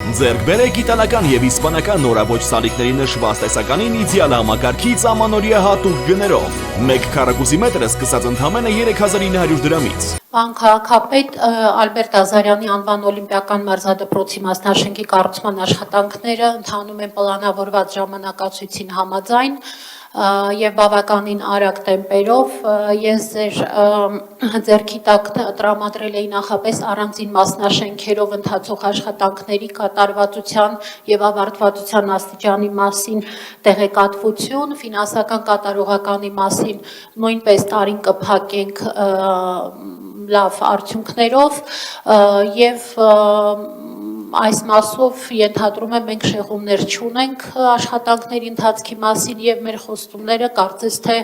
Ձեռք բերեք իտալական եւ իսպանական նորաբոճ սալիկների նշված տեսականին իդեալ համակարգից ամանորյա հատուկ գներով։ 1 քառակուսի մետրը սկսած ընդամենը 3900 դրամից։ Պարոն քաղաքապետ, Ալբերտ Ազարյանի անվան օլիմպիական մարզադպրոցի մասնաշենքի կառուցման աշխատանքները ընթանում են պլանավորված ժամանակացույցին համաձայն եւ բավականին արագ տեմպերով։ Ես ձեռքի տակ տրամադրել էի նախապես առանձին մասնաշենքերով ընթացող աշխատանքների կատարվածության եւ ավարտվածության աստիճանի մասին տեղեկատվություն, ֆինանսական կատարողականի մասին նույնպես տարին կփակենք լավ արդյունքներով եւ այս մասով ենթադրում եմ մենք շեղումներ չունենք աշխատանքների ընթացքի մասին եւ մեր խոստումները կարծես թե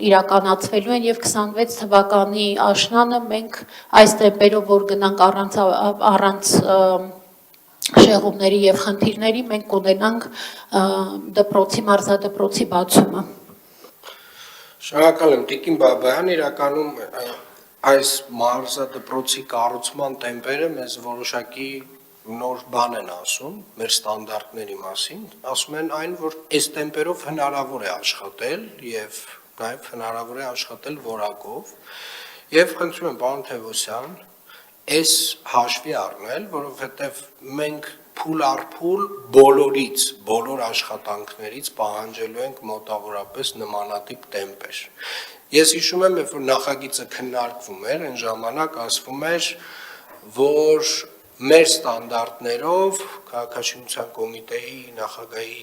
իրականացվելու են եւ 26 թվականի աշնանը մենք այս տեմպերով որ գնանք առանց շեղումների եւ խնդիրների մենք կունենանք դպրոցի մարզադպրոցի բացումը։ Շնորհակալ եմ Տիկին Բաբայան, իրականում այս մարզադպրոցի կառուցման տեմպերը մեզ որոշակի նոր բան են ասում մեր ստանդարտների մասին, ասում են այն, որ այս տեմպերով հնարավոր է աշխատել եւ նաեւ հնարավոր է աշխատել որակով եւ խնդրում եմ պարոն Թևոսյան այս հաշվի առնել, որովհետեւ մենք փուլ առ փուլ բոլոր աշխատանքներից պահանջելու ենք մոտավորապես նմանատիպ տեմպեր։ Ես հիշում եմ, երբ որ նախագիծը քննարկվում էր, այն ժամանակ ասվում էր, որ մեր ստանդարտներով քաղաքաշինության կոմիտեի նախագահի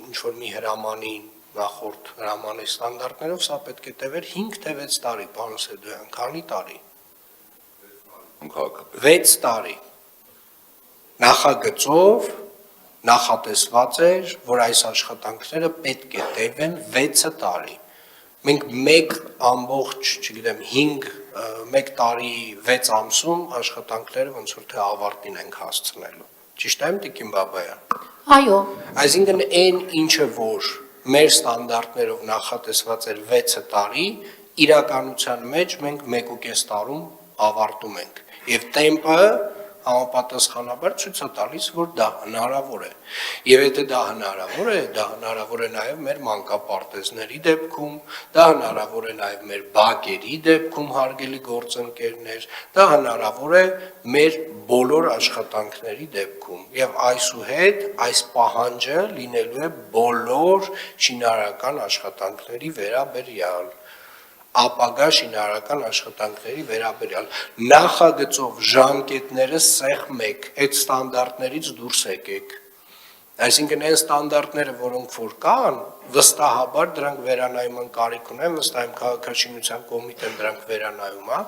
ինչ-որ մի հրամանի նախորդ հրամանի ստանդարտներով սա պետք է տևեր 5 թե 6 տարի, պարոն Սեդոյան, քանի տարի։ 6 տարի։ Նախագծով նախատեսված էր, որ այս աշխատանքները պետք է տևեն 6 տարի։ Մենք 1 տարի 6 ամսում աշխատանքները ոնց որ թե ավարտին ենք հասցնելու։ Ճիշտ եմ, Տիկին Բաբայան։ Այո։ Այսինքն այն ինչը որ մեր ստանդարտներով նախատեսված էր 6 տարի, իրականության մեջ մենք 1.5 տարում ավարտում ենք։ Եվ տեմպը համապատասխանաբար ցույց է տալիս, որ դա հնարավոր է։ Եվ եթե դա հնարավոր է նաև մեր մանկապարտեզների դեպքում, դա հնարավոր է նաև մեր բակերի դեպքում հարգելի գործընկերներ, դա հնարավոր է մեր բոլոր աշխատանքների դեպքում։ Եվ այսուհետ այս պահանջը լինելու է բոլոր շինարարական աշխատանքների վերաբերյալ։ Ապագա շինարարական աշխատանքների վերաբերյալ նախագծով ժամկետները սեղմեք, այդ ստանդարտներից դուրս եկեք։ Այսինքն այն ստանդարտները, որոնք որ կան, վստահաբար դրանք վերանայման կարիք ունեն, վստահ եմ քաղաքաշինության կոմիտեն դրանք վերանայում է,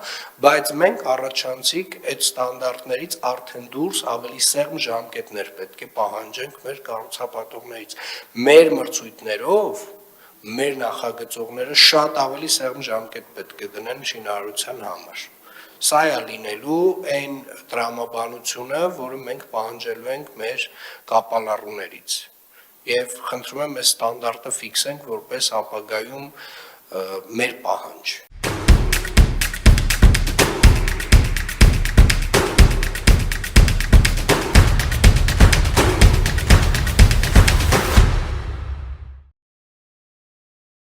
բայց մենք առաջանցիկ այդ ստանդարտներից արդեն դուրս ավելի սեղմ ժամկետներ պետք է պահանջենք մեր կառուցապատողներից։ Մեր մրցույթներով մեր նախագծողները շատ ավելի սեղմ ժամկետ պետք է դնեն շինարարության համար։ Սա է լինելու այն տրամաբանությունը, որը մենք պահանջելու ենք մեր կապալառուներից։ Եվ խնդրում եմ այս ստանդարտը ֆիքսենք որպես ապագայում մեր պահանջ։